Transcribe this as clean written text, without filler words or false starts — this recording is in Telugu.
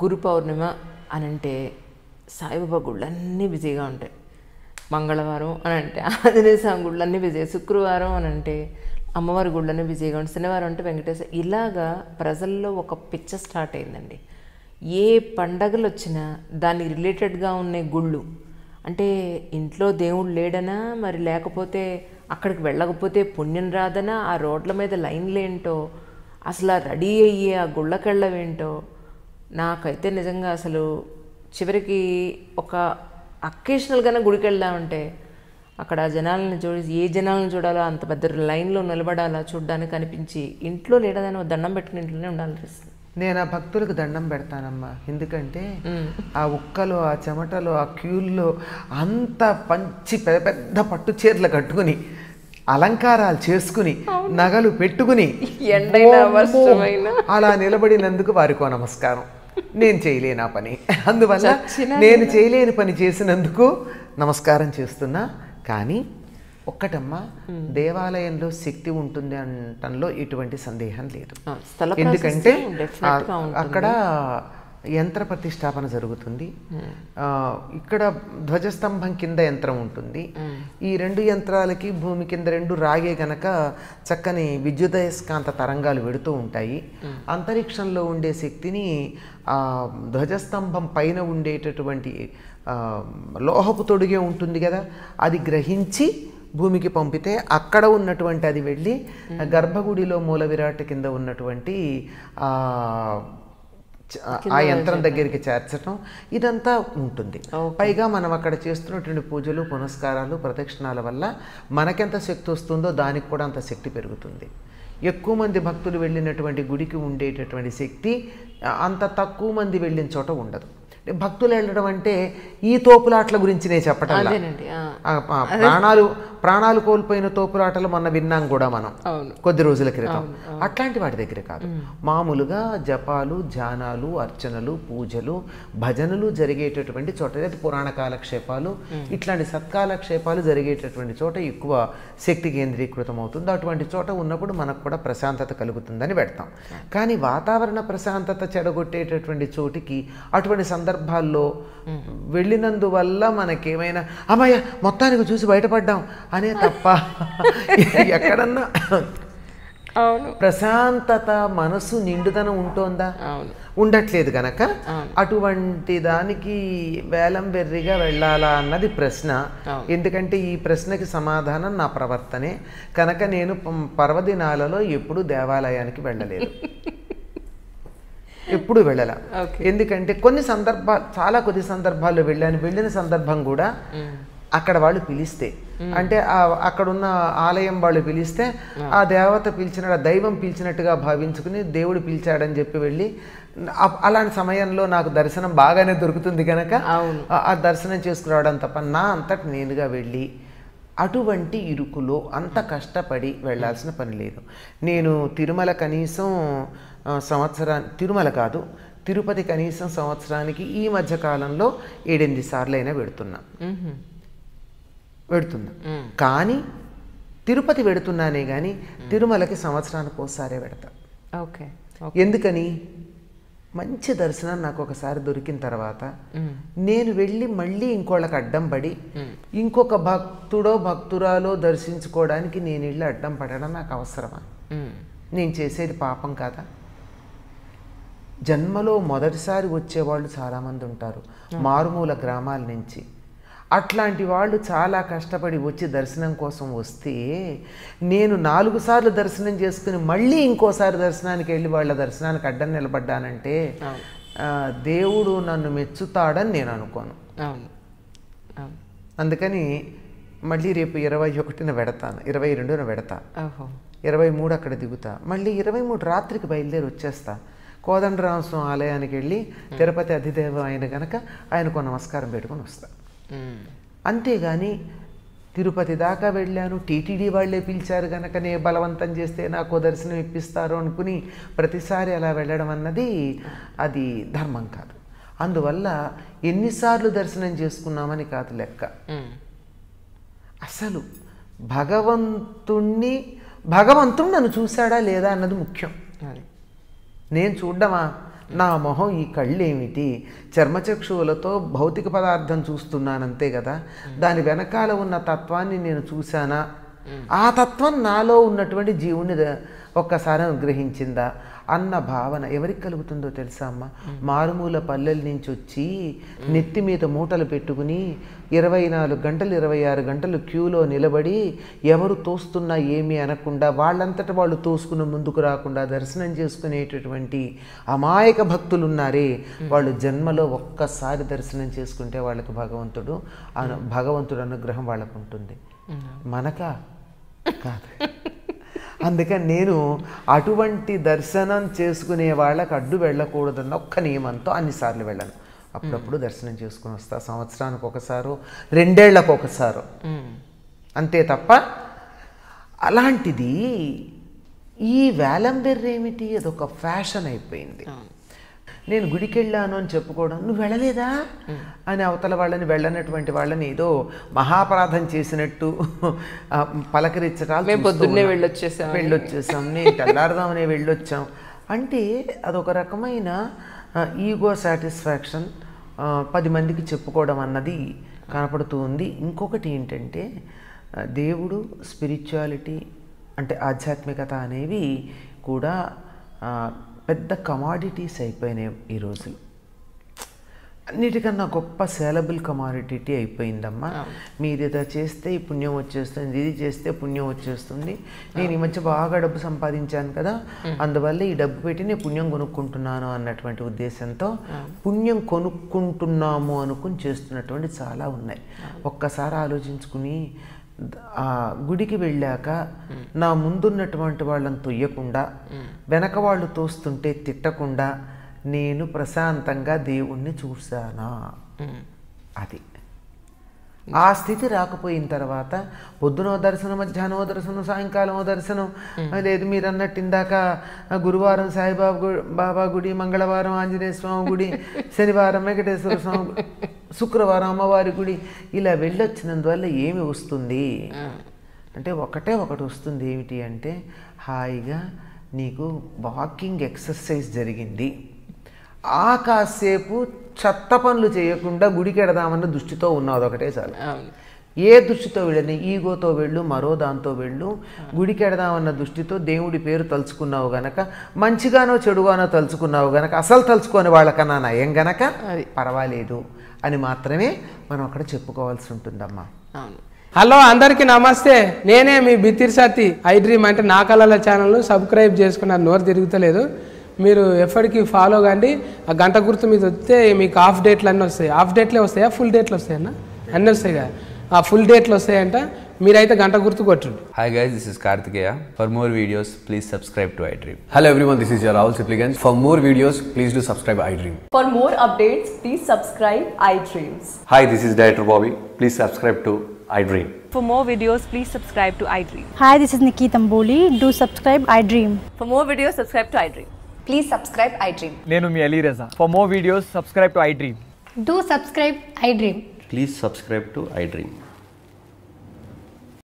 గురు పౌర్ణిమ అని అంటే సాయిబాబా గుళ్ళన్నీ బిజీగా ఉంటాయి. మంగళవారం అని అంటే ఆంజనేయ స్వామి గుళ్ళన్నీ బిజీ, శుక్రవారం అని అంటే అమ్మవారి గుళ్ళన్నీ బిజీగా ఉంటాయి, శనివారం అంటే వెంకటేశ్వర. ఇలాగా ప్రజల్లో ఒక పిచ్చ స్టార్ట్ అయిందండి. ఏ పండగలు వచ్చినా దానికి రిలేటెడ్గా ఉన్న గుళ్ళు అంటే ఇంట్లో దేవుడు లేడనా, మరి లేకపోతే అక్కడికి వెళ్ళకపోతే పుణ్యం రాదనా, ఆ రోడ్ల మీద లైన్లు ఏంటో, అసలు ఆ రెడీ అయ్యి ఆ గుళ్ళకెళ్ళవేంటో. నాకైతే నిజంగా అసలు చివరికి ఒక అకేషనల్గానే గుడికి వెళ్దామంటే అక్కడ జనాలను ఏ జనాలను చూడాలో అంత పెద్ద లైన్లో నిలబడాలా చూడడానికి అనిపించి ఇంట్లో లేడదని దండం పెట్టుకుని ఇంట్లోనే ఉండాలనిపిస్తుంది. నేను ఆ భక్తులకు దండం పెడతానమ్మా. ఎందుకంటే ఆ ఉక్కలో, ఆ చెమటలో, ఆ క్యూల్లో అంత పంచి పెద్ద పెద్ద పట్టు చీరలు కట్టుకుని అలంకారాలు చేసుకుని నగలు పెట్టుకుని అలా నిలబడినందుకు వారికో నమస్కారం. నేను చేయలేను ఆ పని, అందువల్ల నేను చేయలేని పని చేసినందుకు నమస్కారం చేస్తున్నా. కానీ ఒక్కటమ్మా, దేవాలయంలో శక్తి ఉంటుంది అనటంలో ఎటువంటి సందేహం లేదు. ఎందుకంటే అక్కడ యంత్ర ప్రతిష్టాపన జరుగుతుంది, ఇక్కడ ధ్వజస్తంభం కింద యంత్రం ఉంటుంది. ఈ రెండు యంత్రాలకి భూమి కింద రెండు రాగే గనక చక్కని విద్యుదయస్కాంత తరంగాలు వెడుతూ ఉంటాయి. అంతరిక్షంలో ఉండే శక్తిని ధ్వజస్తంభం పైన ఉండేటటువంటి లోహపు తొడిగే ఉంటుంది కదా, అది గ్రహించి భూమికి పంపితే అక్కడ ఉన్నటువంటి అది వెళ్ళి గర్భగుడిలో మూల విరాట్ కింద ఉన్నటువంటి ఆ యంత్రం దగ్గరికి చేర్చడం ఇదంతా ఉంటుంది. పైగా మనం అక్కడ చేస్తున్నటువంటి పూజలు, పునస్కారాలు, ప్రదక్షిణాల వల్ల మనకెంత శక్తి వస్తుందో దానికి కూడా అంత శక్తి పెరుగుతుంది. ఎక్కువ మంది భక్తులు వెళ్ళినటువంటి గుడికి ఉండేటటువంటి శక్తి అంత తక్కువ మంది వెళ్ళిన చోట ఉండదు. భక్తులు వెళ్ళడం అంటే ఈ తోపులాట్ల గురించి నేను చెప్పటం, ప్రాణాలు కోల్పోయిన తోపులాటలు మొన్న విన్నాం కూడా మనం కొద్ది రోజుల క్రితం. అట్లాంటి వాటి దగ్గర కాదు, మామూలుగా జపాలు, ధ్యానాలు, అర్చనలు, పూజలు, భజనలు జరిగేటటువంటి చోట, లేదా పురాణ కాలక్షేపాలు, ఇట్లాంటి సత్కాలక్షేపాలు జరిగేటటువంటి చోట ఎక్కువ శక్తి కేంద్రీకృతం అవుతుంది. అటువంటి చోట ఉన్నప్పుడు మనకు కూడా ప్రశాంతత కలుగుతుందని పెడతాం. కానీ వాతావరణ ప్రశాంతత చెడగొట్టేటటువంటి చోటికి అటువంటి సందర్భాల్లో వెళ్ళినందువల్ల మనకేమైనా అమ్మయ్య మొత్తానికి చూసి బయటపడ్డాం అనే తప్ప ఎక్కడన్నా ప్రశాంతత, మనసు నిండుదనం ఉంటోందా? ఉండట్లేదు గనక అటువంటి దానికి వేలం వెర్రిగా వెళ్ళాలా అన్నది ప్రశ్న. ఎందుకంటే ఈ ప్రశ్నకి సమాధానం నా ప్రవర్తనే కనుక నేను పర్వదినాలలో ఎప్పుడు దేవాలయానికి వెళ్ళలేదు, ఎప్పుడు వెళ్ళాల. ఎందుకంటే చాలా కొద్ది సందర్భాల్లో వెళ్ళిన సందర్భం కూడా అక్కడ వాళ్ళు పిలిస్తే, అంటే అక్కడున్న ఆలయం వాళ్ళు పిలిస్తే ఆ దేవత పిలిచిన, దైవం పిలిచినట్టుగా భావించుకుని దేవుడు పిలిచాడని చెప్పి వెళ్ళి, అలాంటి సమయంలో నాకు దర్శనం బాగానే దొరుకుతుంది కనుక ఆ దర్శనం చేసుకురావడం తప్ప నా అంతటి నేనుగా వెళ్ళి అటువంటి ఇరుకులో అంత కష్టపడి వెళ్ళాల్సిన పని లేదు. నేను తిరుమల కనీసం తిరుమల కాదు, తిరుపతి కనీసం సంవత్సరానికి ఈ మధ్య కాలంలో 7-8 సార్లు అయినా వెడుతున్నా. కానీ తిరుపతి వెడుతున్నానే కానీ తిరుమలకి సంవత్సరానికి ఒకసారే వెడతా. ఎందుకని? మంచి దర్శనం నాకు ఒకసారి దొరికిన తర్వాత నేను వెళ్ళి మళ్ళీ ఇంకోళ్ళకి అడ్డం పడి ఇంకొక భక్తుడో భక్తురాలో దర్శించుకోవడానికి నేను వెళ్ళి అడ్డం పడడం నాకు అవసరమా? నేను చేసేది పాపం కాదా? జన్మలో మొదటిసారి వచ్చేవాళ్ళు చాలామంది ఉంటారు మారుమూల గ్రామాల నుంచి. అట్లాంటి వాళ్ళు చాలా కష్టపడి వచ్చి దర్శనం కోసం వస్తే నేను 4 సార్లు దర్శనం చేసుకుని మళ్ళీ ఇంకోసారి దర్శనానికి వెళ్ళి వాళ్ళ దర్శనానికి అడ్డం నిలబడ్డానంటే దేవుడు నన్ను మెచ్చుతాడని నేను అనుకోను. అందుకని మళ్ళీ రేపు 21న వెడతాను, 22న వెడతా, 23 అక్కడ దిగుతా, మళ్ళీ 23 రాత్రికి బయలుదేరి వచ్చేస్తా. కోదండరామస్వామి ఆలయానికి వెళ్ళి తిరుపతి అధిదేవం అయిన కనుక ఆయనకు నమస్కారం పెట్టుకుని వస్తా. అంతేగాని తిరుపతి దాకా వెళ్ళాను, టీటీడీ వాళ్ళే పిలిచారు కనుకనే బలవంతం చేస్తే నాకు దర్శనం ఇప్పిస్తారు అనుకుని ప్రతిసారి అలా వెళ్ళడం అన్నది అది ధర్మం కాదు. అందువల్ల ఎన్నిసార్లు దర్శనం చేసుకున్నామని కాదు లెక్క, అసలు భగవంతుడు నన్ను చూశాడా లేదా అన్నది ముఖ్యం. నేను చూడ్డమా, నా మొహం ఈ కళ్ళు ఏమిటి, చర్మచక్షువులతో భౌతిక పదార్థం చూస్తున్నానంతే కదా, దాని వెనకాల ఉన్న తత్వాన్ని నేను చూశానా, ఆ తత్వం నాలో ఉన్నటువంటి జీవుని ఒక్కసారి అనుగ్రహించిందా అన్న భావన ఎవరికి కలుగుతుందో తెలుసా అమ్మ? మారుమూల పల్లెల నుంచి వచ్చి నెత్తి మీద మూటలు పెట్టుకుని 24 గంటలు 26 గంటలు క్యూలో నిలబడి ఎవరు తోస్తున్నా ఏమీ అనకుండా వాళ్ళంతట వాళ్ళు తోసుకుని ముందుకు రాకుండా దర్శనం చేసుకునేటటువంటి అమాయక భక్తులు ఉన్నారే, వాళ్ళు జన్మలో ఒక్కసారి దర్శనం చేసుకుంటే వాళ్ళకి భగవంతుడు అనుగ్రహం వాళ్ళకు ఉంటుంది. మనకా కాదు. అందుకని నేను అటువంటి దర్శనం చేసుకునే వాళ్ళకి అడ్డు వెళ్ళకూడదన్న ఒక్క నియమంతో అన్నిసార్లు వెళ్ళను. అప్పుడప్పుడు దర్శనం చేసుకుని వస్తా, సంవత్సరానికి ఒకసారో 2 ఏళ్లకు ఒకసారో, అంతే తప్ప అలాంటిది ఈ వేలంబెర్రేమిటి, అదొక ఫ్యాషన్ అయిపోయింది. నేను గుడికి వెళ్ళాను అని చెప్పుకోవడం, నువ్వు వెళ్ళలేదా అని అవతల వాళ్ళని వెళ్ళనటువంటి వాళ్ళని ఏదో మహాపరాధం చేసినట్టు పలకరించడాలు, పొద్దున్నే వెళ్ళొచ్చేసాం, నేను తెల్లారదామనే వెళ్ళొచ్చాం అంటే అదొక రకమైన ఈగో సాటిస్ఫాక్షన్, 10 మందికి చెప్పుకోవడం అన్నది కనపడుతూ ఉంది. ఇంకొకటి ఏంటంటే దేవుడు, స్పిరిచువాలిటీ అంటే ఆధ్యాత్మికత అనేవి కూడా పెద్ద కమాడిటీస్ అయిపోయినాయి ఈ రోజు. అన్నిటికన్నా గొప్ప సేలబుల్ కమాడిటీ అయిపోయిందమ్మా. మీరు ఇది చేస్తే ఈ పుణ్యం వచ్చేస్తుంది, ఇది చేస్తే పుణ్యం వచ్చేస్తుంది, నేను ఈ మధ్య బాగా డబ్బు సంపాదించాను కదా, అందువల్ల ఈ డబ్బు పెట్టి నేను పుణ్యం కొనుక్కుంటున్నాను అన్నటువంటి ఉద్దేశంతో పుణ్యం కొనుక్కుంటున్నాము అనుకుని చేస్తున్నటువంటి చాలా ఉన్నాయి. ఒక్కసారి ఆలోచించుకుని ఆ గుడికి వెళ్ళాక నా ముందున్నటువంటి వాళ్ళని తొయ్యకుండా, వెనక వాళ్ళు తోస్తుంటే తిట్టకుండా నేను ప్రశాంతంగా దేవుణ్ణి చూశానా, అది ఆ స్థితి రాకపోయిన తర్వాత పొద్దునో దర్శనం, మధ్యాహ్నమో దర్శనం, సాయంకాలమో దర్శనం, లేదు మీరు అన్నట్టు ఇందాక గురువారం సాయిబాబా గుడి, మంగళవారం ఆంజనేయ స్వామి గుడి, శనివారం వెంకటేశ్వర స్వామి, శుక్రవారం అమ్మవారి గుడి, ఇలా వెళ్ళొచ్చినందువల్ల ఏమి వస్తుంది అంటే ఒకటి వస్తుంది. ఏమిటి అంటే హాయిగా నీకు వాకింగ్ ఎక్సర్సైజ్ జరిగింది, ఆ కాసేపు చెత్త పనులు చేయకుండా గుడికి వెడదామన్న దృష్టితో ఉన్నావు, అదొకటే చాలు. ఏ దృష్టితో వెళ్ళని, ఈగోతో వెళ్ళు, మరో దాంతో వెళ్ళు, గుడికి వెడదామన్న దృష్టితో దేవుడి పేరు తలుచుకున్నావు గనక, మంచిగానో చెడుగానో తలుచుకున్నావు గనక, అసలు తలుచుకొని వాళ్ళకన్నా నయం గనక పర్వాలేదు అని మాత్రమే మనం అక్కడ చెప్పుకోవాల్సి ఉంటుందమ్మా. హలో అందరికీ నమస్తే, నేనే మీ బిత్తిరి సత్తి. ఐ డ్రీమ్ అంటే నా కళల ఛానల్ సబ్స్క్రైబ్ చేసుకున్నారు, నోరు తిరుగుతలేదు. మీరు ఎప్పటికీ ఫాలో కండి. ఆ గంట గుర్తు మీద వస్తే మీకు హాఫ్ డేట్లు అన్నీ వస్తాయి. హాఫ్ డేట్లే వస్తాయా, ఫుల్ డేట్లు వస్తాయన్నా? అన్నీ వస్తాయి కదా, ఆ ఫుల్ డేట్లు వస్తాయంట. మీరైతే గంట గుర్తు కొట్టండి. Hi guys, this is Kartikeya. For more videos, please subscribe to iDream. Hello everyone, this is your Rahul Sipligans. For more videos, please do subscribe iDream. For more updates, please subscribe iDreams. Hi, this is Director Bobby. Please subscribe to iDream. For more videos, please subscribe to iDream. Hi, this is Nikki Tamboli. Do subscribe iDream. For more videos, subscribe to iDream. Please subscribe iDream. నేను మీ అలీ రజా. For more videos, subscribe to iDream. Do subscribe iDream. Please subscribe to iDream.